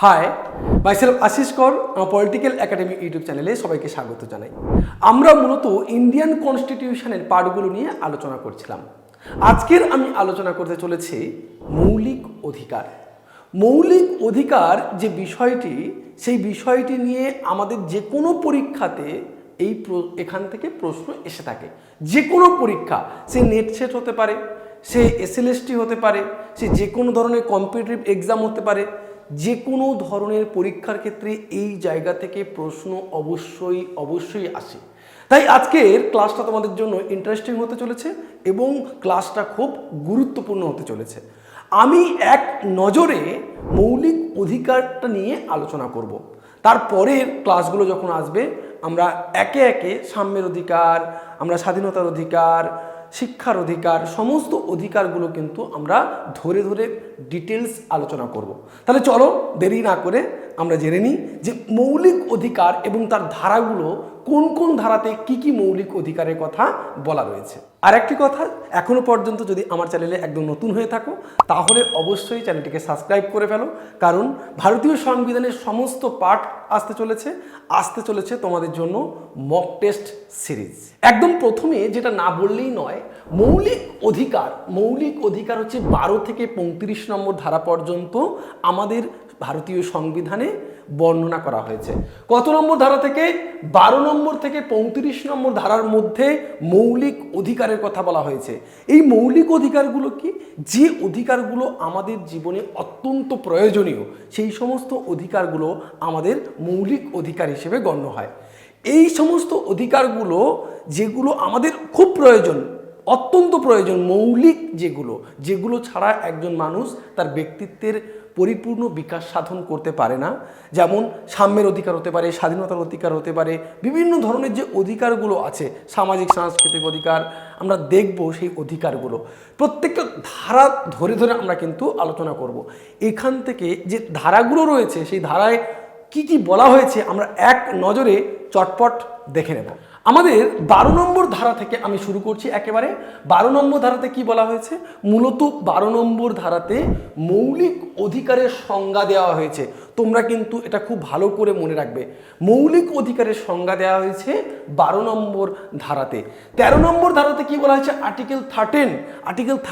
High myself Ashis কর political academy YouTube চ্যানেলে সবাইকে স্বাগত জানাই। আমরা মূলত ইন্ডিয়ান কনস্টিটিউশনের পার্টগুলো নিয়ে আলোচনা করছিলাম। আজকের আমি আলোচনা করতে চলেছি মৌলিক অধিকার। মৌলিক অধিকার যে বিষয়টি, সেই বিষয়টি নিয়ে আমাদের যে কোনো পরীক্ষাতে এখান থেকে প্রশ্ন এসে থাকে। যে কোনো পরীক্ষা, সে নেট সেট হতে পারে, সে এসএলএসটি হতে পারে, সে যে কোনো ধরনের কম্পিটিটিভ এক্সাম হতে পারে, যে কোনো ধরনের পরীক্ষার ক্ষেত্রে এই জায়গা থেকে প্রশ্ন অবশ্যই আসে। তাই আজকের ক্লাসটা তোমাদের জন্য ইন্টারেস্টিং হতে চলেছে এবং ক্লাসটা খুব গুরুত্বপূর্ণ হতে চলেছে। আমি এক নজরে মৌলিক অধিকারটা নিয়ে আলোচনা করব। তারপরের ক্লাসগুলো যখন আসবে আমরা একে একে সাম্যের অধিকার, আমরা স্বাধীনতার অধিকার, শিক্ষার অধিকার, সমস্ত অধিকারগুলো কিন্তু আমরা ধরে ধরে ডিটেলস আলোচনা করব। তাহলে চলো দেরি না করে আমরা জেনে নিই যে মৌলিক অধিকার এবং তার ধারাগুলো কোন কোন ধারাতে কি কি মৌলিক অধিকারের কথা বলা রয়েছে। আর একটি কথা, এখনো পর্যন্ত যদি আমার চ্যানেলে একদম নতুন হয়ে থাকো তাহলে অবশ্যই চ্যানেলটিকে সাবস্ক্রাইব করে ফেলো, কারণ ভারতীয় সংবিধানের সমস্ত পার্ট আসতে চলেছে তোমাদের জন্য মক টেস্ট সিরিজ। একদম প্রথমে যেটা না বললেই নয়, মৌলিক অধিকার হচ্ছে 12 থেকে 35 নম্বর ধারা পর্যন্ত আমাদের ভারতীয় সংবিধানে বর্ণনা করা হয়েছে। কত নম্বর ধারা থেকে? 12 নম্বর থেকে 35 নম্বর ধারার মধ্যে মৌলিক অধিকারের কথা বলা হয়েছে। এই মৌলিক অধিকারগুলো কি? যে অধিকারগুলো আমাদের জীবনে অত্যন্ত প্রয়োজনীয়, সেই সমস্ত অধিকারগুলো আমাদের মৌলিক অধিকার হিসেবে গণ্য হয়। এই সমস্ত অধিকারগুলো যেগুলো আমাদের খুব প্রয়োজন, অত্যন্ত প্রয়োজন, মৌলিক যেগুলো ছাড়া একজন মানুষ তার ব্যক্তিত্বের পরিপূর্ণ বিকাশ সাধন করতে পারে না। যেমন সাম্যের অধিকার হতে পারে, স্বাধীনতার অধিকার হতে পারে, বিভিন্ন ধরনের যে অধিকারগুলো আছে, সামাজিক সাংস্কৃতিক অধিকার, আমরা দেখব সেই অধিকারগুলো প্রত্যেকটা ধারা ধরে ধরে আমরা কিন্তু আলোচনা করব। এখান থেকে যে ধারাগুলো রয়েছে সেই ধারায় কি কি বলা হয়েছে আমরা এক নজরে চটপট দেখে নেব। আমাদের 12 নম্বর ধারা থেকে আমি শুরু করছি। একেবারে 12 নম্বর ধারাতে কি বলা হয়েছে? মূলত 12 নম্বর ধারাতে মৌলিক অধিকারের সংজ্ঞা দেওয়া হয়েছে। তোমরা কিন্তু এটা খুব ভালো করে মনে রাখবে। মৌলিক অধিকারের সংজ্ঞা দেওয়া হয়েছে 12 নম্বর ধারাতে। 13 নম্বর ধারাতে কি বলা হয়েছে? আর্টিকেল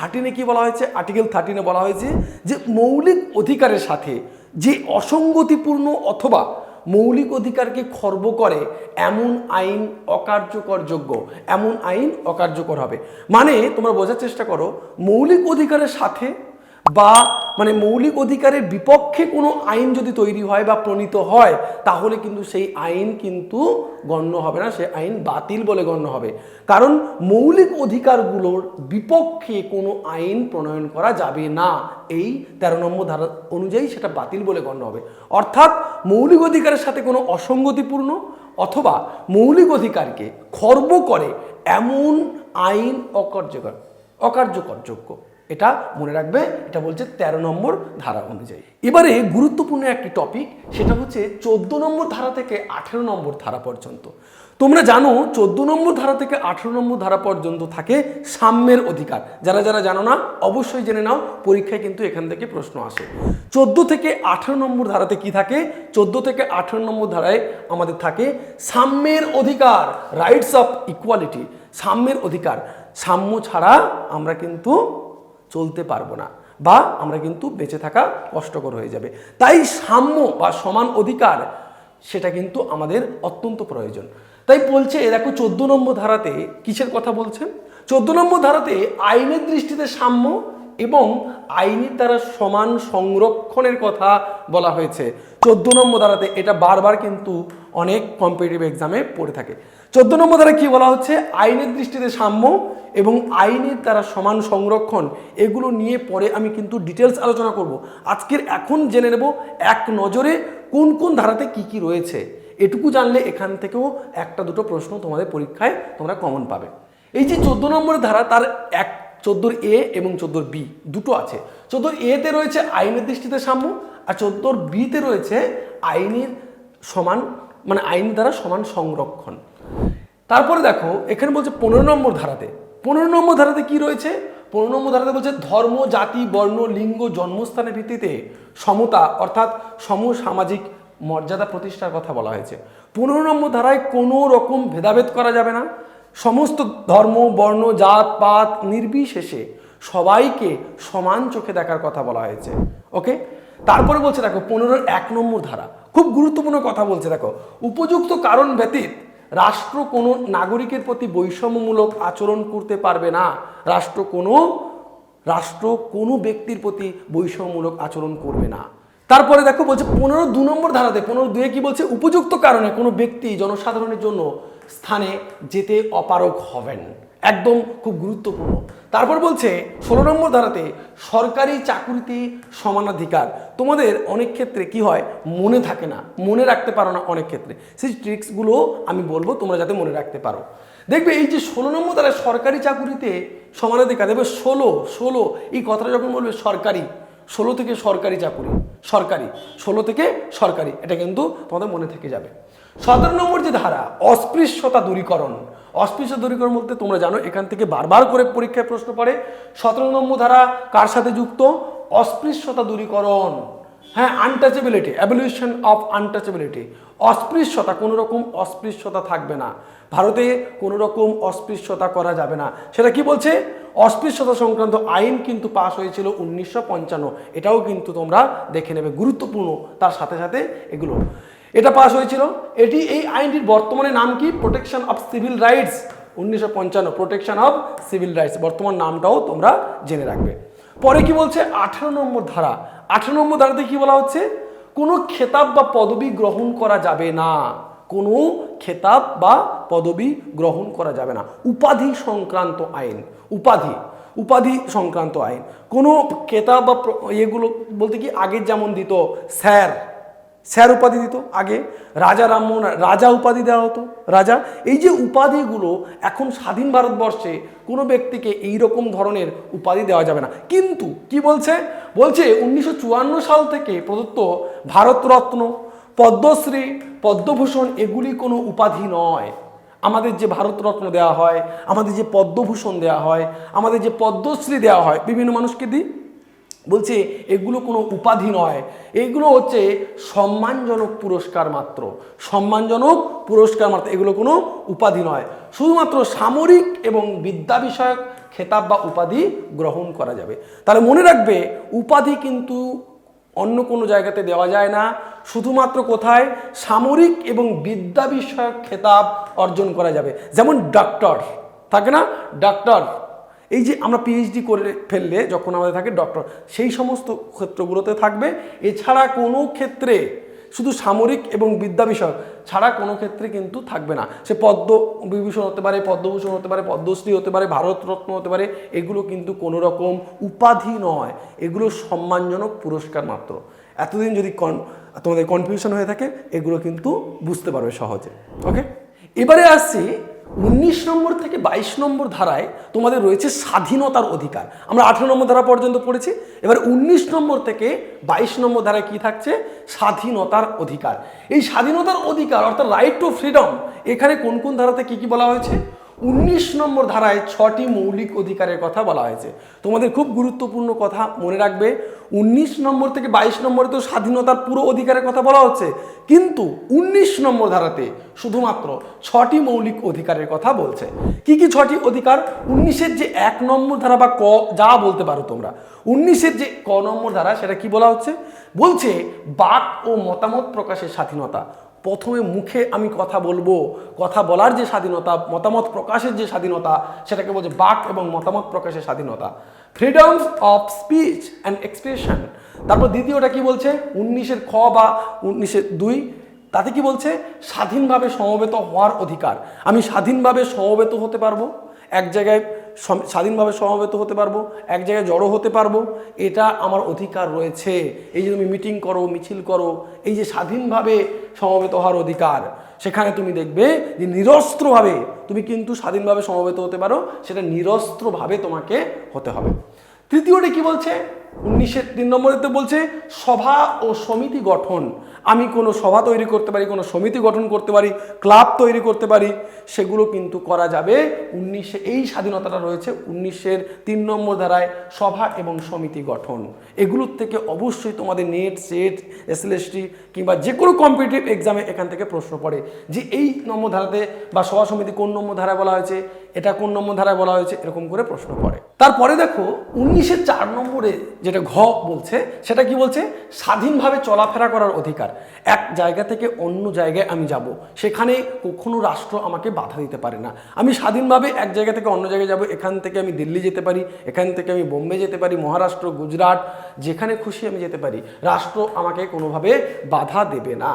13 কি বলা হয়েছে? আর্টিকেল 13 বলা হয়েছে যে মৌলিক অধিকারের সাথে যে অসঙ্গতিপূর্ণ অথবা মৌলিক অধিকারকে খর্ব করে এমন আইন অকার্যকর হবে। মানে তোমরা বোঝার চেষ্টা করো, মৌলিক অধিকারের সাথে বা মৌলিক অধিকারের বিপক্ষে কোনো আইন যদি তৈরি হয় বা প্রণীত হয়, তাহলে কিন্তু সেই আইন কিন্তু গণ্য হবে না, সেই আইন বাতিল বলে গণ্য হবে। কারণ মৌলিক অধিকারগুলোর বিপক্ষে কোনো আইন প্রণয়ন করা যাবে না। এই 13 নম্বর ধারা অনুযায়ী সেটা বাতিল বলে গণ্য হবে। অর্থাৎ মৌলিক অধিকারের সাথে কোনো অসঙ্গতিপূর্ণ অথবা মৌলিক অধিকারকে খর্ব করে এমন আইন অকার্যকরযোগ্য। এটা মনে রাখবে, এটা বলছে 13 নম্বর ধারা অনুযায়ী। এবারে গুরুত্বপূর্ণ একটি টপিক, সেটা হচ্ছে 14 নম্বর ধারা থেকে 18 নম্বর ধারা পর্যন্ত। তোমরা জানো 14 নম্বর ধারা থেকে 18 নম্বর ধারা পর্যন্ত থাকে সাম্যের অধিকার। যারা জানো না অবশ্যই জেনে নাও, পরীক্ষায় কিন্তু এখান থেকে প্রশ্ন আসে। 14 থেকে 18 নম্বর ধারাতে কি থাকে? 14 থেকে 18 নম্বর ধারায় আমাদের থাকে সাম্যের অধিকার, রাইটস অফ ইকুয়ালিটি। সাম্যের অধিকার, সাম্য ছাড়া আমরা কিন্তু চলতে পারবো না বা আমরা কিন্তু বেঁচে থাকা কষ্টকর হয়ে যাবে। তাই সাম্য বা সমান অধিকার সেটা কিন্তু আমাদের অত্যন্ত প্রয়োজন। তাই বলছে দেখো 14 নম্বর ধারাতে কিসের কথা বলছেন? 14 নম্বর ধারাতে আইনের দৃষ্টিতে সাম্য এবং আইনের দ্বারা সমান সংরক্ষণের কথা বলা হয়েছে 14 নম্বর ধারাতে। এটা বারবার কিন্তু অনেক কম্পিটিটিভ এক্সামে পড়ে থাকে। 14 নম্বর ধারা কি বলা হচ্ছে? আইনের দৃষ্টিতে সাম্য এবং আইনের দ্বারা সমান সংরক্ষণ। এগুলো নিয়ে পরে আমি কিন্তু ডিটেলস আলোচনা করব। এখন জেনে নেব এক নজরে কোন কোন ধারাতে কি কি রয়েছে। এটুকু জানলে এখান থেকেও একটা দুটো প্রশ্ন তোমাদের পরীক্ষায় তোমরা কমন পাবে। এই যে 14 নম্বরের ধারা, তার 14A এবং 14B দুটো আছে। 14A-তে রয়েছে আইনের দৃষ্টিতে সাম্য, আর 14B-তে রয়েছে আইনের সমান আইনের দ্বারা সমান সংরক্ষণ। তারপরে দেখো এখানে বলছে 15 নম্বর ধারাতে। 15 নম্বর ধারাতে কি রয়েছে? 15 নম্বর ধারাতে বলছে ধর্ম, জাতি, বর্ণ, লিঙ্গ, জন্মস্থানের ভিত্তিতে সমতা অর্থাৎ সমসামাজিক মর্যাদা প্রতিষ্ঠার কথা বলা হয়েছে। 15 নম্বর ধারায় কোনো রকম ভেদাভেদ করা যাবে না, সমস্ত ধর্ম, বর্ণ, জাত পাত নির্বিশেষে সবাইকে সমান চোখে দেখার কথা বলা হয়েছে। ওকে, তারপরে বলছে দেখো 15-1 নম্বর ধারা, খুব গুরুত্বপূর্ণ কথা বলছে দেখো, উপযুক্ত কারণ ব্যতীত রাষ্ট্র কোনো নাগরিকের প্রতি বৈষম্যমূলক আচরণ করতে পারবে না। রাষ্ট্র কোনো ব্যক্তির প্রতি বৈষম্যমূলক আচরণ করবে না। তারপরে দেখো বলছে 15-2 নম্বর ধারাতে 15-2 কি বলছে, উপযুক্ত কারণে কোনো ব্যক্তি জনসাধারণের জন্য স্থানে যেতে অপারগ হবেন, একদম খুব গুরুত্বপূর্ণ। তারপর বলছে 16 নম্বর ধারাতে সরকারি চাকুরিতে সমানাধিকার। তোমাদের অনেক ক্ষেত্রে কি হয়, মনে থাকে না, মনে রাখতে পারো না অনেক ক্ষেত্রে, সেই ট্রিক্সগুলো আমি বলবো তোমরা যাতে মনে রাখতে পারো। দেখবে এই যে 16 নম্বর ধারায় সরকারি চাকুরিতে সমানাধিকার, দেখবে 16 এই কথাটা যখন বলবে সরকারি, 16 থেকে সরকারি চাকুরি, সরকারি 16 থেকে সরকারি, এটা কিন্তু তোমাদের মনে থেকে যাবে। 17 নম্বর যে ধারা অস্পৃশ্যতা দূরীকরণ, অস্পৃশ্য দূরীকরণ বলতে তোমরা জানো এখান থেকে বারবার করে পরীক্ষায় প্রশ্ন পড়ে। 17 নম্বর ধারা কার সাথে যুক্ত, অস্পৃশ্যতা দূরীকরণ, হ্যাঁ, আনটাচেবিলিটি, অ্যাবলিউশন অফ আনটাচেবিলিটি, অস্পৃশ্যতা, কোনো রকম অস্পৃশ্যতা থাকবে না ভারতে, কোনো রকম অস্পৃশ্যতা করা যাবে না। সেটা কি বলছে, অস্পৃশ্যতা সংক্রান্ত আইন কিন্তু পাশ হয়েছিল 1955, এটাও কিন্তু তোমরা দেখে নেবে, গুরুত্বপূর্ণ। তার সাথে সাথে এগুলো এটা পাশ হয়েছিল, এই আইনটির বর্তমানে নাম কি, protection of civil rights, 1955 protection of civil rights, বর্তমান নামটাও তোমরা জেনে রাখবে। পরে কি বলছে 18 নম্বর ধারা, 18 নম্বর ধারাতে কি বলা হচ্ছে, কোনো খেতাব বা পদবি গ্রহণ করা যাবে না, কোনো খেতাব বা পদবি গ্রহণ করা যাবে না। উপাধি সংক্রান্ত আইন, উপাধি সংক্রান্ত আইন, কোনো খেতাব বা এগুলো বলতে কি আগে যেমন দিত স্যার উপাধি দিত, আগে রাজা রামমোহন রাজা উপাধি দেওয়া হতো, রাজা, এই যে উপাধিগুলো এখন স্বাধীন ভারতবর্ষে কোনো ব্যক্তিকে এই রকম ধরনের উপাধি দেওয়া যাবে না। কিন্তু কি বলছে 1954 সাল থেকে প্রদত্ত ভারতরত্ন, পদ্মশ্রী, পদ্মভূষণ এগুলি কোনো উপাধি নয়। আমাদের যে ভারতরত্ন দেওয়া হয়, আমাদের যে পদ্মভূষণ দেওয়া হয়, আমাদের যে পদ্মশ্রী দেওয়া হয় বিভিন্ন মানুষকে দিই, বলছে এগুলো কোনো উপাধি নয়, এগুলো হচ্ছে সম্মানজনক পুরস্কার মাত্র, সম্মানজনক পুরস্কার মাত্র, এগুলো কোনো উপাধি নয়। শুধুমাত্র সামরিক এবং বিদ্যা বিষয়ক খেতাব বা উপাধি গ্রহণ করা যাবে। তাহলে মনে রাখবে উপাধি কিন্তু অন্য কোনো জায়গাতে দেওয়া যায় না, শুধুমাত্র কোথায়, সামরিক এবং বিদ্যা বিষয়ক খেতাব অর্জন করা যাবে। যেমন ডক্টর থাকে না, ডক্টর, এই যে আমরা পিএইচডি করে ফেললে যখন আমাদের থাকে ডক্টর, সেই সমস্ত ক্ষেত্রগুলোতে থাকবে। এছাড়া কোনো ক্ষেত্রে শুধু সামরিক এবং বিদ্যা বিষয় ছাড়া কোনো ক্ষেত্রে কিন্তু থাকবে না। সে পদ্মবিভূষণ হতে পারে, পদ্মভূষণ হতে পারে, পদ্মশ্রী হতে পারে, ভারতরত্ন হতে পারে, এগুলো কিন্তু কোনো রকম উপাধি নয়, এগুলো সম্মানজনক পুরস্কার মাত্র। এতদিন যদি তোমাদের কনফিউশন হয়ে থাকে এগুলো কিন্তু বুঝতে পারবে সহজে। ওকে, এবারে আসছি 19 নম্বর থেকে 22 নম্বর ধারায় তোমাদের রয়েছে স্বাধীনতার অধিকার। আমরা 18 নম্বর ধারা পর্যন্ত পড়েছি, এবার 19 নম্বর থেকে 22 নম্বর ধারায় কি থাকছে, স্বাধীনতার অধিকার। এই স্বাধীনতার অধিকার অর্থাৎ রাইট টু ফ্রিডম, এখানে কোন কোন ধারাতে কি কি বলা হয়েছে, 19 নম্বর ধারায় 6টি মৌলিক অধিকারের কথা বলা হয়েছে। তোমাদের খুব গুরুত্বপূর্ণ কথা মনে রাখবে, 19 নম্বর থেকে 22 নম্বরে তো স্বাধীনতার পুরো অধিকারের কথা বলা হচ্ছে, কিন্তু 19 নম্বর ধারাতে শুধুমাত্র 6টি মৌলিক অধিকারের কথা বলছে। কি কি 6টি অধিকার, 19-এর যে 1 নম্বর ধারা বা ক যা বলতে পারো তোমরা, 19-এর যে ক নম্বর ধারা সেটা কি বলা হচ্ছে, বলছে বাক ও মতামত প্রকাশের স্বাধীনতা। প্রথমে মুখে আমি কথা বলবো, কথা বলার যে স্বাধীনতা, মতামত প্রকাশের যে স্বাধীনতা, সেটাকে বলছে বাক এবং মতামত প্রকাশের স্বাধীনতা, freedom of speech and expression. তারপর দ্বিতীয়টা কি বলছে, 19-এর খ বা 19-এর 2, তাতে কি বলছে, স্বাধীনভাবে সমবেত হওয়ার অধিকার। আমি স্বাধীনভাবে সমবেত হতে পারবো, এক জায়গায় স্বাধীনভাবে সমবেত হতে পারবো, এক জায়গায় জড়ো হতে পারবো, এটা আমার অধিকার রয়েছে। এই যে তুমি মিটিং করো, মিছিল করো, এই যে স্বাধীনভাবে সমবেত হওয়ার অধিকার, সেখানে তুমি দেখবে যে নিরস্ত্রভাবে তুমি কিন্তু স্বাধীনভাবে সমবেত হতে পারো, সেটা নিরস্ত্রভাবে তোমাকে হতে হবে। তৃতীয়টি কি বলছে, তিন নম্বরেতে বলছে সভা ও সমিতি গঠন। আমি কোনো সভা তৈরি করতে পারি, কোনো সমিতি গঠন করতে পারি, ক্লাব তৈরি করতে পারি, সেগুলো কিন্তু করা যাবে এই স্বাধীনতাটা রয়েছে 19-3 নম্বর ধারায়, সভা এবং সমিতি গঠন। এগুলোর থেকে অবশ্যই তোমাদের নেট, সেট, এসএলএসটি কিংবা যে কোনো কম্পিটিটিভ এক্সামে এখান থেকে প্রশ্ন পড়ে যে এই নম্বর ধারাতে বা সভা সমিতি কোন নম্বর ধারায় বলা হয়েছে, এটা কোন নম্বর ধারায় বলা হয়েছে, এরকম করে প্রশ্ন পড়ে। তারপরে দেখো 19-4 নম্বরে যেটা ঘ বলছে, সেটা কি বলছে? স্বাধীনভাবে চলাফেরা করার অধিকার। এক জায়গা থেকে অন্য জায়গায় আমি যাব, সেখানে কখনো রাষ্ট্র আমাকে বাধা দিতে পারে না। আমি স্বাধীনভাবে এক জায়গা থেকে অন্য জায়গায় যাব, এখান থেকে আমি দিল্লি যেতে পারি, এখান থেকে আমি বোম্বে যেতে পারি, মহারাষ্ট্র, গুজরাট, যেখানে খুশি আমি যেতে পারি, রাষ্ট্র আমাকে কোনোভাবে বাধা দেবে না।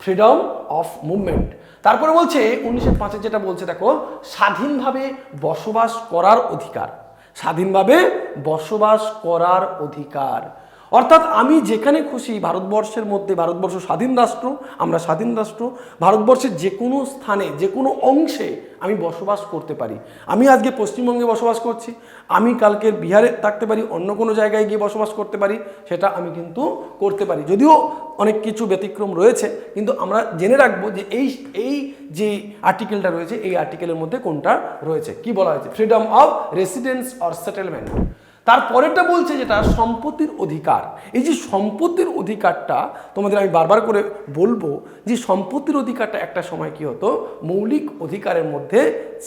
Freedom of movement. তারপরে বলছে 1905 যেটা বলছে দেখো, স্বাধীনভাবে বসবাস করার অধিকার। স্বাধীনভাবে বসবাস করার অধিকার অর্থাৎ আমি যেখানে খুশি ভারতবর্ষের মধ্যে, ভারতবর্ষ স্বাধীন রাষ্ট্র, আমরা স্বাধীন রাষ্ট্র, ভারতবর্ষের যে কোনো স্থানে, যে কোনো অংশে আমি বসবাস করতে পারি। আমি আজকে পশ্চিমবঙ্গে বসবাস করছি, আমি কালকে বিহারে থাকতে পারি, অন্য কোনো জায়গায় গিয়ে বসবাস করতে পারি, সেটা আমি কিন্তু করতে পারি। যদিও অনেক কিছু ব্যতিক্রম রয়েছে, কিন্তু আমরা জেনে রাখবো যে এই যে আর্টিকেলটা রয়েছে, এই আর্টিকেলের মধ্যে কোনটা রয়েছে, কি বলা হয়েছে? Freedom of residence or settlement. তারপরেরটা বলছে যেটা সম্পত্তির অধিকার। এই যে সম্পত্তির অধিকারটা তোমাদের আমি বারবার করে বলবো যে সম্পত্তির অধিকারটা একটা সময় কি হতো, মৌলিক অধিকারের মধ্যে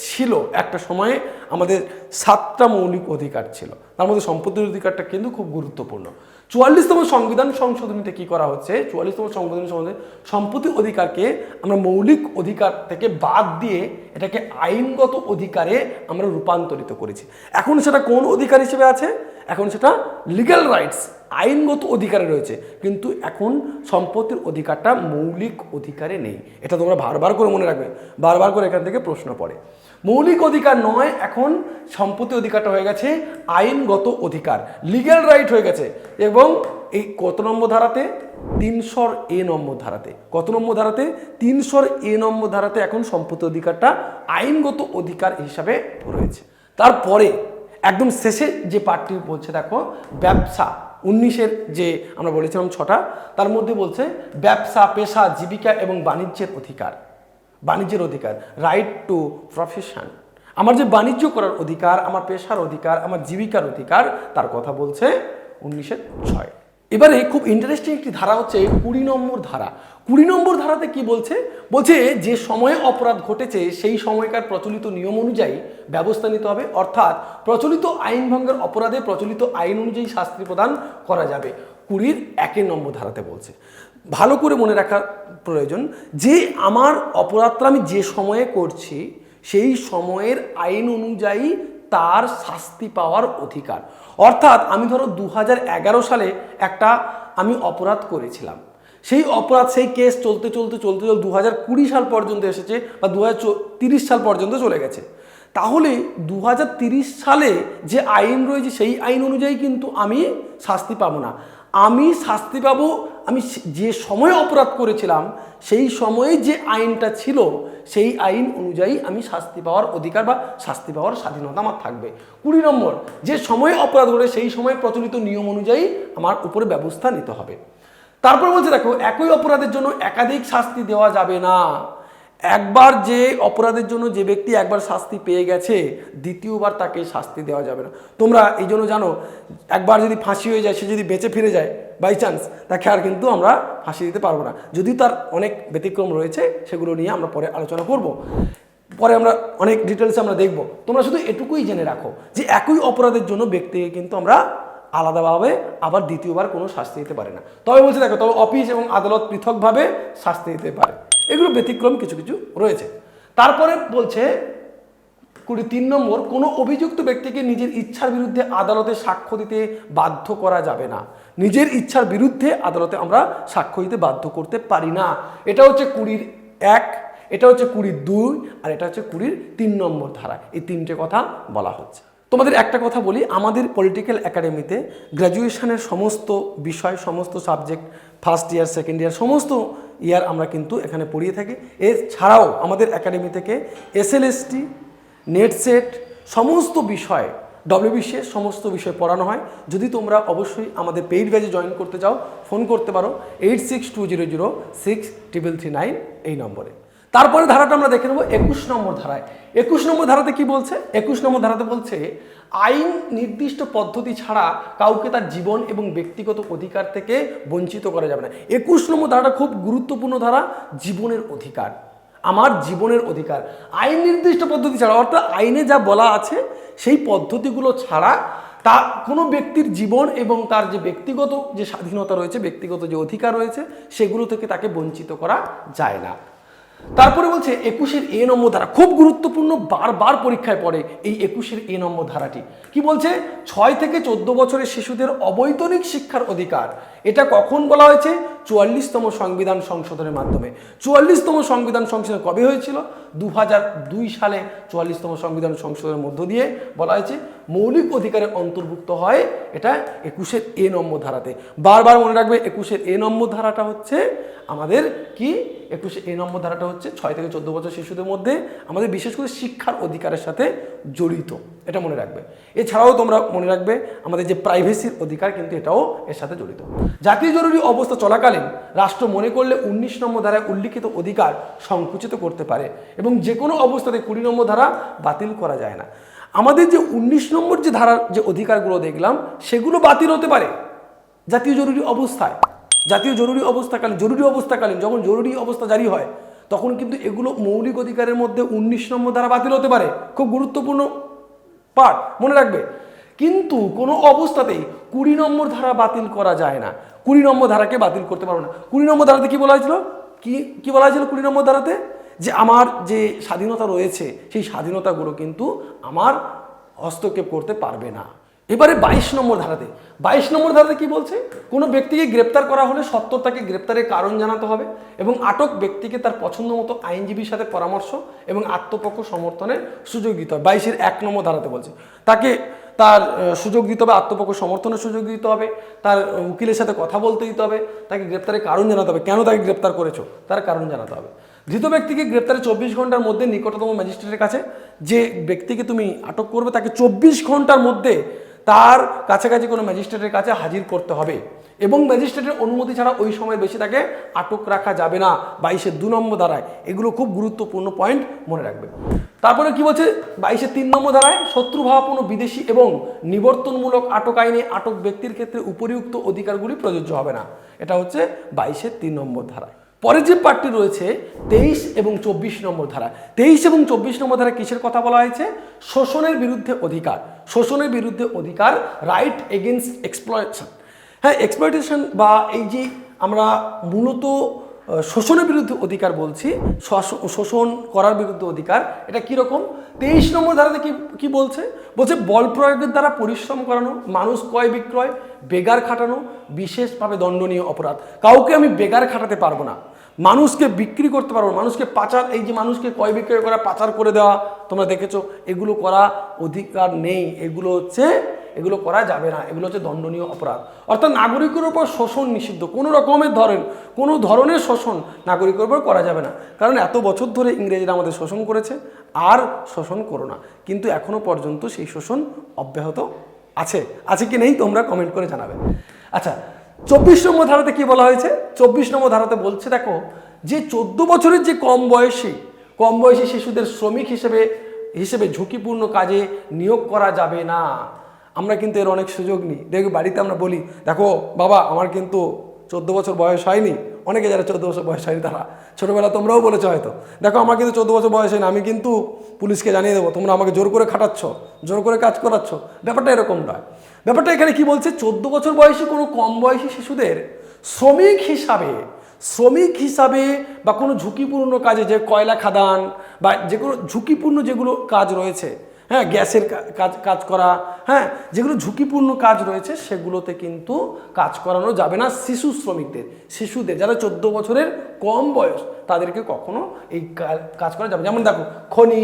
ছিল। একটা সময়ে আমাদের 7টা মৌলিক অধিকার ছিল, তার মধ্যে সম্পত্তির অধিকারটা কিন্তু খুব গুরুত্বপূর্ণ। 44তম সংবিধান সংশোধনীতে কি করা হচ্ছে? 44তম সংবিধান সংশোধনী সম্পত্তির অধিকারকে আমরা মৌলিক অধিকার থেকে বাদ দিয়ে এটাকে আইনগত অধিকারে আমরা রূপান্তরিত করেছি। এখন সেটা কোন অধিকার হিসেবে আছে? এখন সেটা লিগ্যাল রাইটস, আইনগত অধিকারে রয়েছে, কিন্তু এখন সম্পত্তির অধিকারটা মৌলিক অধিকারে নেই। এটা তোমরা বারবার করে মনে রাখবে, বারবার করে এখান থেকে প্রশ্ন পড়ে। মৌলিক অধিকার নয়, এখন সম্পত্তি অধিকারটা হয়ে গেছে আইনগত অধিকার, লিগ্যাল রাইট হয়ে গেছে। এবং এই কত নম্বর ধারাতে? 300A নম্বর ধারাতে। কত নম্বর ধারাতে? 300A নম্বর ধারাতে এখন সম্পত্তি অধিকারটা আইনগত অধিকার হিসাবে রয়েছে। তারপরে একদম শেষে যে পার্টটি বলছে দেখো, ব্যবসা। 19-এর যে আমরা বলেছিলাম 6টা, তার মধ্যে বলছে ব্যবসা, পেশা, জীবিকা এবং বাণিজ্যের অধিকার। বাণিজ্যের অধিকার, রাইট টু প্রফেশন। আমার যে বাণিজ্য করার অধিকার, আমার পেশার অধিকার, আমার জীবিকার অধিকার, তার কথা বলছে 1906। এবারে খুব ইন্টারেস্টিং একটি ধারা হচ্ছে 20 নম্বর ধারা। 20 নম্বর ধারাতে কি বলছে? বলছে যে সময়ে অপরাধ ঘটেছে সেই সময়কার প্রচলিত নিয়ম অনুযায়ী ব্যবস্থা নিতে হবে, অর্থাৎ প্রচলিত আইন ভঙ্গের অপরাধে প্রচলিত আইন অনুযায়ী শাস্তি প্রদান করা যাবে। 20-1 নম্বর ধারাতে বলছে। ভালো করে মনে রাখার প্রয়োজন যে আমার অপরাধটা আমি যে সময়ে করছি সেই সময়ের আইন অনুযায়ী তার শাস্তি পাওয়ার অধিকার। অর্থাৎ আমি ধরো 2011 সালে একটা আমি অপরাধ করেছিলাম, সেই অপরাধ, সেই কেস চলতে 2020 সাল পর্যন্ত এসেছে বা 2030 সাল পর্যন্ত চলে গেছে। তাহলে 2030 সালে যে আইন রয়েছে সেই আইন অনুযায়ী কিন্তু আমি শাস্তি পাবো না। আমি শাস্তি পাবো আমি যে সময় অপরাধ করেছিলাম সেই সময়ে যে আইনটা ছিল সেই আইন অনুযায়ী আমি শাস্তি পাওয়ার অধিকার বা শাস্তি পাওয়ার স্বাধীনতা আমার থাকবে। 20 নম্বর, যে সময়ে অপরাধ করে সেই সময় প্রচলিত নিয়ম অনুযায়ী আমার উপরে ব্যবস্থা নিতে হবে। তারপর বলছে দেখো, একই অপরাধের জন্য একাধিক শাস্তি দেওয়া যাবে না। একবার যে অপরাধের জন্য যে ব্যক্তি একবার শাস্তি পেয়ে গেছে, দ্বিতীয়বার তাকে শাস্তি দেওয়া যাবে না। তোমরা এই জন্য জানো, একবার যদি ফাঁসি হয়ে যায়, সে যদি বেঁচে ফিরে যায় বাই চান্স, তাকে আর কিন্তু আমরা ফাঁসি দিতে পারবো না। যদিও তার অনেক ব্যতিক্রম রয়েছে, সেগুলো নিয়ে আমরা পরে আলোচনা করব, পরে আমরা অনেক ডিটেলসে আমরা দেখব। তোমরা শুধু এটুকুই জেনে রাখো যে একই অপরাধের জন্য ব্যক্তিকে কিন্তু আমরা আলাদাভাবে আবার দ্বিতীয়বার কোনো শাস্তি দিতে পারে না। তবে বলছে দেখো, তবে অফিস এবং আদালত পৃথকভাবে শাস্তি দিতে পারে। এগুলো ব্যতিক্রম কিছু কিছু রয়েছে। তারপরে বলছে 23 নম্বর, কোনো অভিযুক্ত ব্যক্তিকে নিজের ইচ্ছার বিরুদ্ধে আদালতে সাক্ষ্য দিতে বাধ্য করা যাবে না। নিজের ইচ্ছার বিরুদ্ধে আদালতে আমরা সাক্ষ্য দিতে বাধ্য করতে পারি না। এটা হচ্ছে 20-1, এটা হচ্ছে 20-2, আর এটা হচ্ছে 20-3 নম্বর ধারা। এই 3টে কথা বলা হচ্ছে। তোমাদের একটা কথা বলি, আমাদের পলিটিক্যাল একাডেমিতে গ্র্যাজুয়েশনের সমস্ত বিষয়, সমস্ত subject, first year, second year, সমস্ত ইয়ার আমরা কিন্তু এখানে পড়িয়ে থাকি। এছাড়াও আমাদের একাডেমি থেকে এসএলএসটি, নেট সেট, সমস্ত বিষয় WBCS সমস্ত বিষয় পড়ানো হয়। যদি তোমরা অবশ্যই আমাদের পেইড ব্যাচে জয়েন করতে চাও, ফোন করতে পারো 8620063339 এই নম্বরে। তারপরে ধারাটা আমরা দেখে নেব 21 নম্বর ধারায়। 21 নম্বর ধারাতে কি বলছে? 21 নম্বর ধারাতে বলছে আইন নির্দিষ্ট পদ্ধতি ছাড়া কাউকে তার জীবন এবং ব্যক্তিগত অধিকার থেকে বঞ্চিত করা যাবে না। 21 নম্বর ধারাটা খুব গুরুত্বপূর্ণ ধারা, জীবনের অধিকার, আমার জীবনের অধিকার। আইন নির্দিষ্ট পদ্ধতি ছাড়া, অর্থাৎ আইনে যা বলা আছে সেই পদ্ধতিগুলো ছাড়া তা কোনো ব্যক্তির জীবন এবং তার যে ব্যক্তিগত যে স্বাধীনতা রয়েছে, ব্যক্তিগত যে অধিকার রয়েছে, সেগুলো থেকে তাকে বঞ্চিত করা যায় না। তারপরে বলছে 21-এর এ নম্বর ধারা, খুব গুরুত্বপূর্ণ, বারবার পরীক্ষায় পড়ে এই 21-এর এ নম্বর ধারাটি। কি বলছে? 6 থেকে 14 বছরের শিশুদের অবৈতনিক শিক্ষার অধিকার। এটা কখন বলা হয়েছে? 44তম সংবিধান সংশোধনের মাধ্যমে। 44তম সংবিধান সংশোধন কবে হয়েছিল? 2002 সালে 44তম সংবিধান সংশোধনের মধ্য দিয়ে বলা হয়েছে মৌলিক অধিকারে অন্তর্ভুক্ত হয় এটা 21-এর এ নম্বর ধারাতে। বারবার মনে রাখবে 21-এর এ নম্বর ধারাটা হচ্ছে আমাদের কি? 21-এর এ নম্বর ধারাটা হচ্ছে 6 থেকে 14 বছর শিশুদের মধ্যে আমাদের বিশেষ করে শিক্ষার অধিকারের সাথে জড়িত, এটা মনে রাখবে। এছাড়াও তোমরা মনে রাখবে আমাদের যে প্রাইভেসির অধিকার, কিন্তু এটাও এর সাথে জড়িত। জাতীয় জরুরি অবস্থা চলাকালীন রাষ্ট্র মনে করলে 19 নম্বর ধারায় উল্লিখিত অধিকার সংকুচিত করতে পারে এবং যে কোনো অবস্থাতে 20 নম্বর ধারা বাতিল করা যায় না। আমাদের যে 19 নম্বর যে ধারার যে অধিকারগুলো দেখলাম সেগুলো বাতিল হতে পারে জাতীয় জরুরি অবস্থায়। জাতীয় জরুরি অবস্থাকালীন যখন জরুরি অবস্থা জারি হয় তখন কিন্তু এগুলো মৌলিক অধিকারের মধ্যে 19 নম্বর ধারা বাতিল হতে পারে। খুব গুরুত্বপূর্ণ পার্ট, মনে রাখবে। কিন্তু কোনো অবস্থাতেই 20 নম্বর ধারা বাতিল করা যায় না। 20 নম্বর ধারাকে বাতিল করতে পারবো না। 20 নম্বর ধারাতে কি বলা হয়েছিল? কি বলা হয়েছিল 20 নম্বর ধারাতে? যে আমার যে স্বাধীনতা রয়েছে সেই স্বাধীনতাগুলো কিন্তু আমার হস্তক্ষেপ করতে পারবে না। এবারে 22 নম্বর ধারাতে, 22 নম্বর ধারাতে কি বলছে? কোনো ব্যক্তিকে গ্রেপ্তার করা হলে সত্ত্বর তাকে গ্রেপ্তারের কারণ জানাতে হবে এবং আটক ব্যক্তিকে তার পছন্দ মতো আইনজীবীর সাথে পরামর্শ এবং আত্মপক্ষ সমর্থনের সুযোগ দিতে হবে। 22-এর 1 নম্বর ধারাতে বলছে তাকে তার সুযোগ দিতে হবে, আত্মপক্ষ সমর্থনের সুযোগ দিতে হবে, তার উকিলের সাথে কথা বলতে দিতে হবে, তাকে গ্রেপ্তারের কারণ জানাতে হবে, কেন তাকে গ্রেপ্তার করেছো তার কারণ জানাতে হবে। ধৃত ব্যক্তিকে গ্রেপ্তারের 24 ঘন্টার মধ্যে নিকটতম ম্যাজিস্ট্রেটের কাছে, যে ব্যক্তিকে তুমি আটক করবে তাকে 24 ঘন্টার মধ্যে তার কাছাকাছি কোনো ম্যাজিস্ট্রেটের কাছে হাজির করতে হবে এবং ম্যাজিস্ট্রেটের অনুমতি ছাড়া ওই সময়ের বেশি তাকে আটক রাখা যাবে না। 22-এর 2 নম্বর ধারায় এগুলো খুব গুরুত্বপূর্ণ পয়েন্ট, মনে রাখবে। তারপরে কি বলছে? 22-এর 3 নম্বর ধারায় শত্রুভাবাপন্ন বিদেশি এবং নিবর্তনমূলক আটক আইনে আটক ব্যক্তির ক্ষেত্রে উপরিউক্ত অধিকারগুলি প্রযোজ্য হবে না। এটা হচ্ছে 22-এর 3 নম্বর ধারায়। পরের যে পার্টটি রয়েছে 23 এবং 24 নম্বর ধারা। 23 এবং 24 নম্বর ধারা কিসের কথা বলা হয়েছে? শোষণের বিরুদ্ধে অধিকার। শোষণের বিরুদ্ধে অধিকার, রাইট এগেইনস্ট এক্সপ্লয়েটেশন। হ্যাঁ, এক্সপ্লয়েটেশন বা এই যে আমরা মূলত শোষণের বিরুদ্ধে অধিকার বলছি, শোষণ করার বিরুদ্ধে অধিকার, এটা কীরকম? 23 নম্বর ধারাতে কি বলছে? বলছে বল প্রয়োগের দ্বারা পরিশ্রম করানো, মানুষ ক্রয় বিক্রয়, বেগার খাটানো বিশেষভাবে দণ্ডনীয় অপরাধ। কাউকে আমি বেগার খাটাতে পারবো না, মানুষকে বিক্রি করতে পারবো না, মানুষকে পাচার, এই যে মানুষকে ক্রয় বিক্রয় করা, পাচার করে দেওয়া, তোমরা দেখেছো, এগুলো করা অধিকার নেই। এগুলো করা যাবে না, এগুলো হচ্ছে দণ্ডনীয় অপরাধ। অর্থাৎ নাগরিকের উপর শোষণ নিষিদ্ধ, কোনো ধরনের শোষণ নাগরিকের উপর করা যাবে না। কারণ এত বছর ধরে ইংরেজরা আমাদের শোষণ করেছে, আর শোষণ করো না, কিন্তু এখনো পর্যন্ত সেই শোষণ অব্যাহত আছে কি নেই তোমরা কমেন্ট করে জানাবে। আচ্ছা, 24 নম্বর ধারাতে কি বলা হয়েছে? 24 নম্বর ধারাতে বলছে, দেখো, যে 14 বছরের যে কম বয়সী শিশুদের শ্রমিক হিসেবে ঝুঁকিপূর্ণ কাজে নিয়োগ করা যাবে না। আমরা কিন্তু এর অনেক সুযোগ নিই। দেখো বাড়িতে আমরা বলি, দেখো বাবা আমার কিন্তু 14 বছর বয়স হয়নি। অনেকে যারা 14 বছর বয়স হয়নি তারা, ছোটোবেলা তোমরাও বলেছো হয়তো, দেখো আমার কিন্তু 14 বছর বয়স হয়নি, আমি কিন্তু পুলিশকে জানিয়ে দেবো, তোমরা আমাকে জোর করে খাটাচ্ছ, জোর করে কাজ করাচ্ছ। ব্যাপারটা এরকম নয়। ব্যাপারটা এখানে কি বলছে? 14 বছর বয়সী কোনো কম বয়সী শিশুদের শ্রমিক হিসাবে বা কোনো ঝুঁকিপূর্ণ কাজে, যে কয়লা খাদান বা যে কোনো ঝুঁকিপূর্ণ যেগুলো কাজ রয়েছে, হ্যাঁ, গ্যাসের কাজ করা, হ্যাঁ, যেগুলো ঝুঁকিপূর্ণ কাজ রয়েছে সেগুলোতে কিন্তু কাজ করানো যাবে না। শিশুদের যারা 14 বছরের কম বয়স তাদেরকে কখনো এই কাজ করা যাবে। যেমন দেখো, খনি,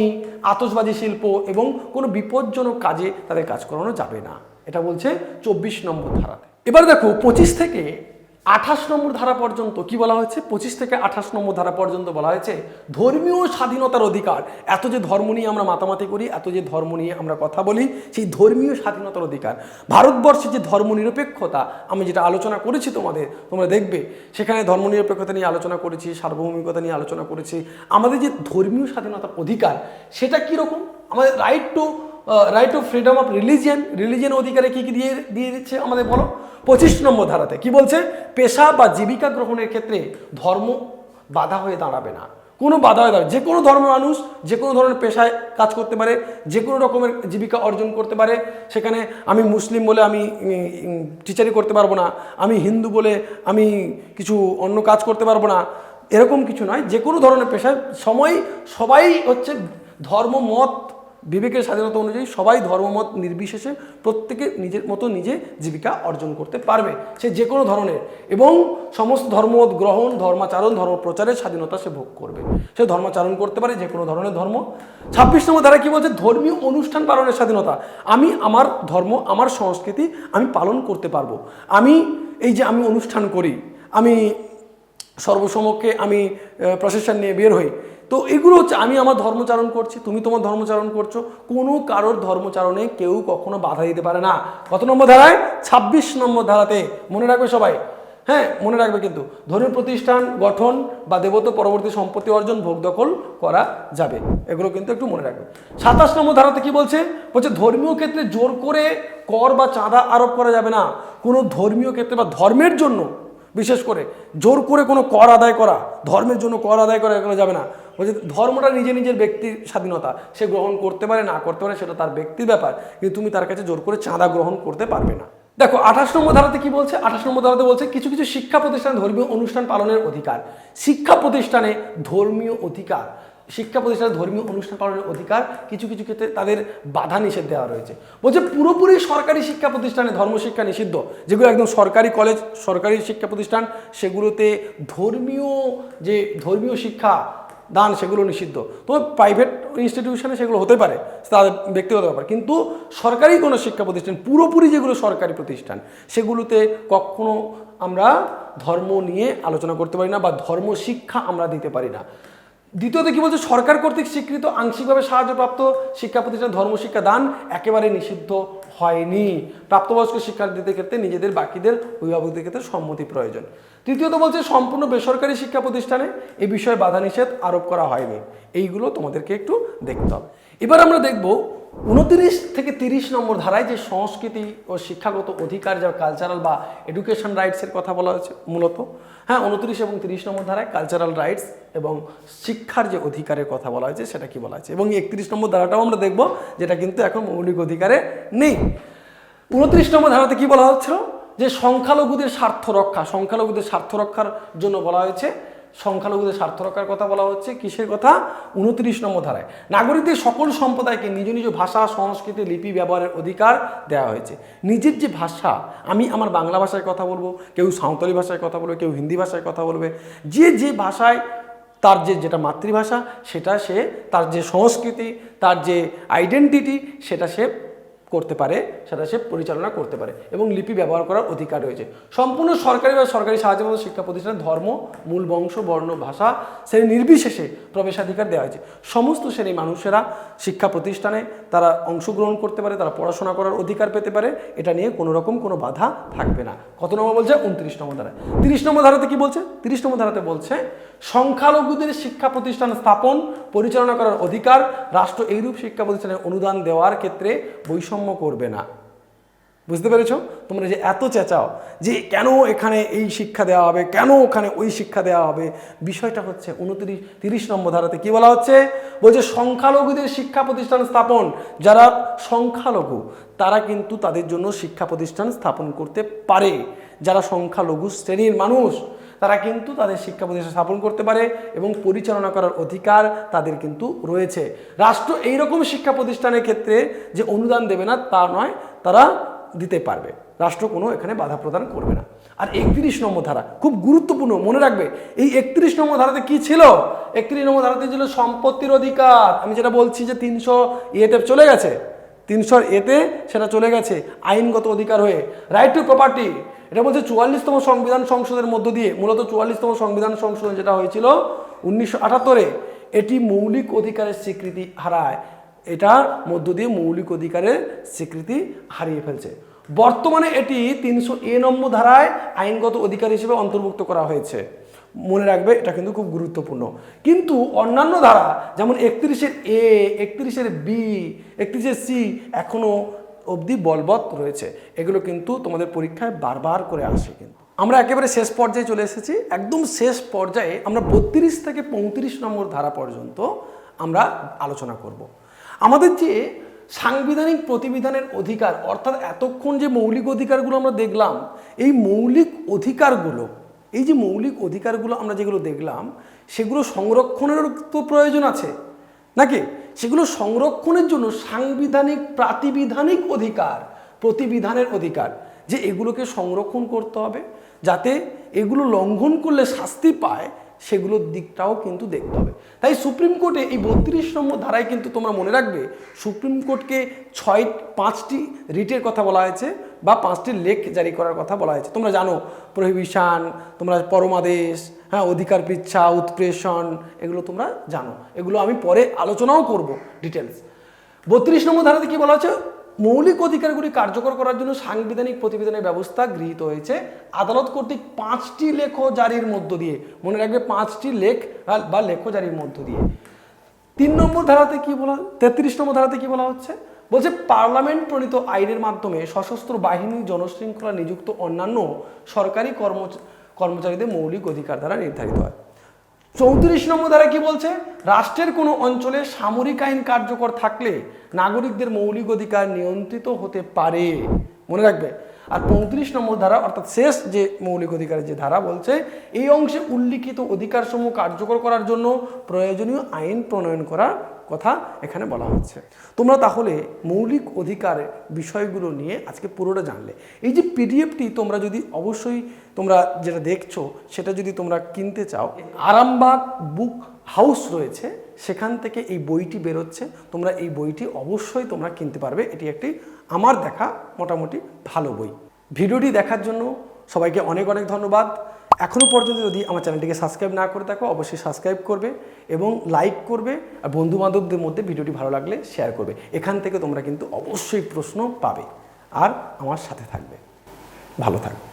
আতশবাজি শিল্প এবং কোনো বিপজ্জনক কাজে তাদের কাজ করানো যাবে না। এটা বলছে 24 নম্বর ধারাতে। এবার দেখো 25 থেকে 28 নম্বর ধারা পর্যন্ত কি বলা হয়েছে, 25 থেকে 28 নম্বর ধারা পর্যন্ত বলা হয়েছে ধর্মীয় স্বাধীনতার অধিকার। এত যে ধর্ম নিয়ে আমরা মাতামাতি করি, এত যে ধর্ম নিয়ে আমরা কথা বলি, সেই ধর্মীয় স্বাধীনতার অধিকার, ভারতবর্ষে যে ধর্মনিরপেক্ষতা আমি যেটা আলোচনা করেছি তোমরা দেখবে সেখানে ধর্মনিরপেক্ষতা নিয়ে আলোচনা করেছি, সার্বভৌমিকতা নিয়ে আলোচনা করেছি। আমাদের যে ধর্মীয় স্বাধীনতার অধিকার সেটা কীরকম, আমাদের right two freedom of religion অধিকারে কী কী দিয়ে দিচ্ছে আমাদের বলো। 25 নম্বর ধারাতে কি বলছে, পেশা বা জীবিকা গ্রহণের ক্ষেত্রে ধর্ম বাধা হয়ে দাঁড়াবে না, কোনো বাধা হয়ে দাঁড়াবে। যে কোনো ধর্মের মানুষ যে কোনো ধরনের পেশায় কাজ করতে পারে, যে কোনো রকমের জীবিকা অর্জন করতে পারে। সেখানে আমি মুসলিম বলে আমি টিচারি করতে পারবো না, আমি হিন্দু বলে আমি কিছু অন্য কাজ করতে পারবো না, এরকম কিছু নয়। যে কোনো ধরনের পেশায় সবাই হচ্ছে ধর্মমত বিবেকের স্বাধীনতা অনুযায়ী সবাই ধর্মমত নির্বিশেষে প্রত্যেকে নিজের মতো নিজে জীবিকা অর্জন করতে পারবে, সে যে কোনো ধরনের, এবং সমস্ত ধর্মমত গ্রহণ, ধর্মাচরণ, ধর্ম প্রচারের স্বাধীনতা সে ভোগ করবে। সে ধর্মাচরণ করতে পারে যে কোনো ধরনের ধর্ম। 26 নম্বর ধারা কি বলছে, ধর্মীয় অনুষ্ঠান পালনের স্বাধীনতা। আমি আমার ধর্ম, আমার সংস্কৃতি আমি পালন করতে পারবো। আমি এই যে আমি অনুষ্ঠান করি, আমি সর্বসমক্ষে আমি প্রসেশন নিয়ে বের হই, তো এগুলো হচ্ছে আমি আমার ধর্মচারণ করছি, তুমি তোমার ধর্মচারণ করছো, কোনো কারোর ধর্মচারণে কেউ কখনো বাধা দিতে পারে না। কত নম্বর ধারায়, 26 নম্বর ধারাতে, মনে রাখবে সবাই, হ্যাঁ মনে রাখবে কিন্তু, ধর্মীয় প্রতিষ্ঠান গঠন বা দেবত্ব পরবর্তী সম্পত্তি অর্জন ভোগ দখল করা যাবে, এগুলো কিন্তু একটু মনে রাখবে। 27 নম্বর ধারাতে কি বলছে, ধর্মীয় ক্ষেত্রে জোর করে কর বা চাঁদা আরোপ করা যাবে না। কোনো ধর্মীয় ক্ষেত্রে বা ধর্মের জন্য বিশেষ করে জোর করে কোনো কর আদায় করা, ধর্মের জন্য কর আদায় করা এগুলো যাবে না। বলছে ধর্মটা নিজের ব্যক্তির স্বাধীনতা, সে গ্রহণ করতে পারে না করতে পারে সেটা তার ব্যক্তির ব্যাপার, কিন্তু তুমি তার কাছে জোর করে চাঁদা গ্রহণ করতে পারবে না। দেখো 28 নম্বর ধারাতে কি বলছে, 28 নম্বর ধারাতে বলছে কিছু কিছু শিক্ষা প্রতিষ্ঠানে ধর্মীয় অনুষ্ঠান পালনের অধিকার। শিক্ষা প্রতিষ্ঠানে ধর্মীয় অধিকার, শিক্ষা প্রতিষ্ঠানে ধর্মীয় অনুষ্ঠান পালনের অধিকার, কিছু কিছু ক্ষেত্রে তাদের বাধা নিষেধ দেওয়া রয়েছে। বলছে পুরোপুরি সরকারি শিক্ষা প্রতিষ্ঠানে ধর্মশিক্ষা নিষিদ্ধ, যেগুলো একদম সরকারি কলেজ, সরকারি শিক্ষা প্রতিষ্ঠান, সেগুলোতে ধর্মীয় শিক্ষা দান সেগুলো নিষিদ্ধ। তো প্রাইভেট ইনস্টিটিউশনে সেগুলো হতে পারে, তাদের ব্যক্তিগত ব্যাপার, কিন্তু সরকারি কোনো শিক্ষা প্রতিষ্ঠান, পুরোপুরি যেগুলো সরকারি প্রতিষ্ঠান, সেগুলোতে কখনো আমরা ধর্ম নিয়ে আলোচনা করতে পারি না বা ধর্ম শিক্ষা আমরা দিতে পারি না। দ্বিতীয়ত কি বলছে, সরকার কর্তৃক স্বীকৃত আংশিকভাবে সাহায্যপ্রাপ্ত শিক্ষা প্রতিষ্ঠান ধর্মশিক্ষা দান একেবারে নিষিদ্ধ হয়নি। প্রাপ্তবয়স্ক শিক্ষার্থীদের ক্ষেত্রে নিজেদের বাকিদের অভিভাবকদের ক্ষেত্রে সম্মতি প্রয়োজন। তৃতীয়ত বলছে সম্পূর্ণ বেসরকারি শিক্ষা প্রতিষ্ঠানে এ বিষয়ে বাধা নিষেধ আরোপ করা হয়নি। এইগুলো তোমাদেরকে একটু দেখতে হবে। এবার আমরা দেখব 29 থেকে 30 নম্বর ধারায় যে সংস্কৃতি ও শিক্ষাগত অধিকার, যা কালচারাল বা এডুকেশন রাইটসের কথা বলা হয়েছে মূলত। হ্যাঁ, 29 এবং 30 নম্বর ধারায় কালচারাল রাইটস এবং শিক্ষার যে অধিকারের কথা বলা হয়েছে সেটা কি বলা হয়েছে, এবং 31 নম্বর ধারাটাও আমরা দেখব, যেটা কিন্তু এখন মৌলিক অধিকারে নেই। 29 নম্বর ধারাতে কি বলা হচ্ছিল, যে সংখ্যালঘুদের স্বার্থ রক্ষার জন্য বলা হয়েছে, সংখ্যালঘুদের স্বার্থ রক্ষার কথা বলা হচ্ছে। কিসের কথা, 29 নম্বর ধারায় নাগরিকদের সকল সম্প্রদায়কে নিজ নিজ ভাষা, সংস্কৃতি, লিপি ব্যবহারের অধিকার দেওয়া হয়েছে। নিজের যে ভাষা, আমি আমার বাংলা ভাষায় কথা বলবো, কেউ সাঁওতালি ভাষায় কথা বলবে, কেউ হিন্দি ভাষায় কথা বলবে, যে ভাষায় তার যেটা মাতৃভাষা, সেটা সে, তার যে সংস্কৃতি, তার যে আইডেন্টিটি, সেটা সে করতে পারে, সেটা সে পরিচালনা করতে পারে, এবং লিপি ব্যবহার করার অধিকার রয়েছে। সম্পূর্ণ সরকারি বা সরকারি সাহায্যপ্রাপ্ত শিক্ষা প্রতিষ্ঠানে ধর্ম, মূল বংশ, বর্ণ, ভাষা, শ্রেণী নির্বিশেষে প্রবেশাধিকার দেওয়া হয়েছে। সমস্ত শ্রেণীর মানুষেরা শিক্ষা প্রতিষ্ঠানে তারা অংশগ্রহণ করতে পারে, তারা পড়াশোনা করার অধিকার পেতে পারে, এটা নিয়ে কোনো রকম কোনো বাধা থাকবে না। কত নম্বর বলছে, 29 নম্বর ধারায়। 30 নম্বর ধারাতে কি বলছে, 30 নম্বর ধারাতে বলছে সংখ্যালঘুদের শিক্ষা প্রতিষ্ঠান স্থাপন, পরিচালনা করার অধিকার। রাষ্ট্র এইরূপ শিক্ষা প্রতিষ্ঠানে অনুদান দেওয়ার ক্ষেত্রে বৈষম্য করবে না। বুঝতে পেরেছ? তোমরা যে এত চেঁচাও যে কেন এখানে এই শিক্ষা দেওয়া হবে, কেন ওখানে ওই শিক্ষা দেওয়া হবে, বিষয়টা হচ্ছে 30 নম্বর ধারাতে কি বলা হচ্ছে, বলছে সংখ্যালঘুদের শিক্ষা প্রতিষ্ঠান স্থাপন। যারা সংখ্যালঘু তারা কিন্তু তাদের জন্য শিক্ষা প্রতিষ্ঠান স্থাপন করতে পারে। যারা সংখ্যালঘু শ্রেণীর মানুষ তারা কিন্তু তাদের শিক্ষা প্রতিষ্ঠান স্থাপন করতে পারে এবং পরিচালনা করার অধিকার তাদের কিন্তু রয়েছে। রাষ্ট্র এইরকম শিক্ষা প্রতিষ্ঠানের ক্ষেত্রে যে অনুদান দেবে না তা নয়, তারা দিতে পারবে, রাষ্ট্র কোনো এখানে বাধা প্রদান করবে না। আর 31 নম্বর ধারা খুব গুরুত্বপূর্ণ, মনে রাখবে। এই 31 নম্বর ধারাতে কি ছিল, 31 নম্বর ধারাতে ছিল সম্পত্তির অধিকার। আমি যেটা বলছি যে 300 ইয়েতে চলে গেছে, 300 এতে সেটা চলে গেছে আইনগত অধিকার হয়ে। রাইট টু প্রপার্টি, এটা বলছে 44তম সংবিধান সংশোধনের মধ্য দিয়ে, মূলত 44তম সংবিধান সংশোধন যেটা হয়েছিল 1978-এ, এটি মৌলিক অধিকারের স্বীকৃতি হারায়, এটার মধ্য দিয়ে মৌলিক অধিকারের স্বীকৃতি হারিয়ে ফেলছে। বর্তমানে এটি 300A নম্বর ধারায় আইনগত অধিকার হিসেবে অন্তর্ভুক্ত করা হয়েছে। মনে রাখবে, এটা কিন্তু খুব গুরুত্বপূর্ণ। কিন্তু অন্যান্য ধারা যেমন 31A, 31B, 31C এখনও অবধি বলবৎ রয়েছে। এগুলো কিন্তু তোমাদের পরীক্ষায় বারবার করে আসে। কিন্তু আমরা একেবারে শেষ পর্যায়ে চলে এসেছি। একদম শেষ পর্যায়ে আমরা 32 থেকে 35 নম্বর ধারা পর্যন্ত আমরা আলোচনা করব। আমাদের যে সাংবিধানিক প্রতিবিধানের অধিকার, অর্থাৎ এতক্ষণ যে মৌলিক অধিকারগুলো আমরা দেখলাম, এই মৌলিক অধিকারগুলো, এই যে মৌলিক অধিকারগুলো আমরা যেগুলো দেখলাম, সেগুলো সংরক্ষণের তো প্রয়োজন আছে নাকি? সেগুলো সংরক্ষণের জন্য সাংবিধানিক প্রাতিবিধানিক অধিকার, প্রতিবিধানের অধিকার, যে এগুলোকে সংরক্ষণ করতে হবে যাতে এগুলো লঙ্ঘন করলে শাস্তি পায়, সেগুলোর দিকটাও কিন্তু দেখতে হবে। তাই সুপ্রিম কোর্টে এই 32 নম্বর ধারায় কিন্তু তোমরা মনে রাখবে, সুপ্রিম কোর্টকে 5টি রিটের কথা বলা হয়েছে বা 5টি লেখ জারি করার কথা বলা হয়েছে। তোমরা জানো প্রহিবিশন, তোমরা পরমাদেশ, হ্যাঁ, অধিকার পিচ্ছা, উৎপ্রেষণ, এগুলো তোমরা জানো। এগুলো আমি পরে আলোচনাও করব ডিটেলস। 32 নম্বর ধারাতে কি বলা হচ্ছে? মৌলিক অধিকারগুলি কার্যকর করার জন্য সাংবিধানিক প্রতিবিধানের ব্যবস্থা গৃহীত হয়েছে আদালত কর্তৃক 5টি লেখ জারির মধ্য দিয়ে। মনে রাখবে, 5টি লেখ বা লেখ জারির মধ্য দিয়ে। 3 নম্বর ধারাতে কি বলা, 33 নম্বর ধারাতে কি বলা হচ্ছে? বলছে পার্লামেন্ট প্রণীত আইনের মাধ্যমে সশস্ত্র বাহিনী, জনশৃঙ্খলা নিযুক্ত অন্যান্য সরকারি কর্মচারীদের মৌলিক অধিকার দ্বারা নির্ধারিত হয়। 34 নম্বর ধারা কি বলছে? রাষ্ট্রের কোনো অঞ্চলে সামরিক আইন কার্যকর থাকলে নাগরিকদের মৌলিক অধিকার নিয়ন্ত্রিত হতে পারে। মনে রাখবে। আর 35 নম্বর ধারা, অর্থাৎ শেষ যে মৌলিক অধিকারের যে ধারা, বলছে এই অংশে উল্লিখিত অধিকারসমূহ কার্যকর করার জন্য প্রয়োজনীয় আইন প্রণয়ন করার কথা এখানে বলা হচ্ছে। তোমরা তাহলে মৌলিক অধিকার বিষয়গুলো নিয়ে আজকে পুরোটা জানলে। এই যে পিডিএফটি তোমরা যদি অবশ্যই তোমরা যেটা দেখছো সেটা যদি তোমরা কিনতে চাও, আরামবাগ বুক হাউস রয়েছে, সেখান থেকে এই বইটি বেরোচ্ছে। তোমরা এই বইটি অবশ্যই তোমরা কিনতে পারবে। এটি একটি আমার দেখা মোটামুটি ভালো বই। ভিডিওটি দেখার জন্য সবাইকে অনেক অনেক ধন্যবাদ। এখনও পর্যন্ত যদি আমার চ্যানেলটিকে সাবস্ক্রাইব না করে থাকো, অবশ্যই সাবস্ক্রাইব করবে এবং লাইক করবে, আর বন্ধুবান্ধবদের মধ্যে ভিডিওটি ভালো লাগলে শেয়ার করবে। এখান থেকে তোমরা কিন্তু অবশ্যই প্রশ্ন পাবে আর আমার সাথে থাকবে। ভালো থাকবে।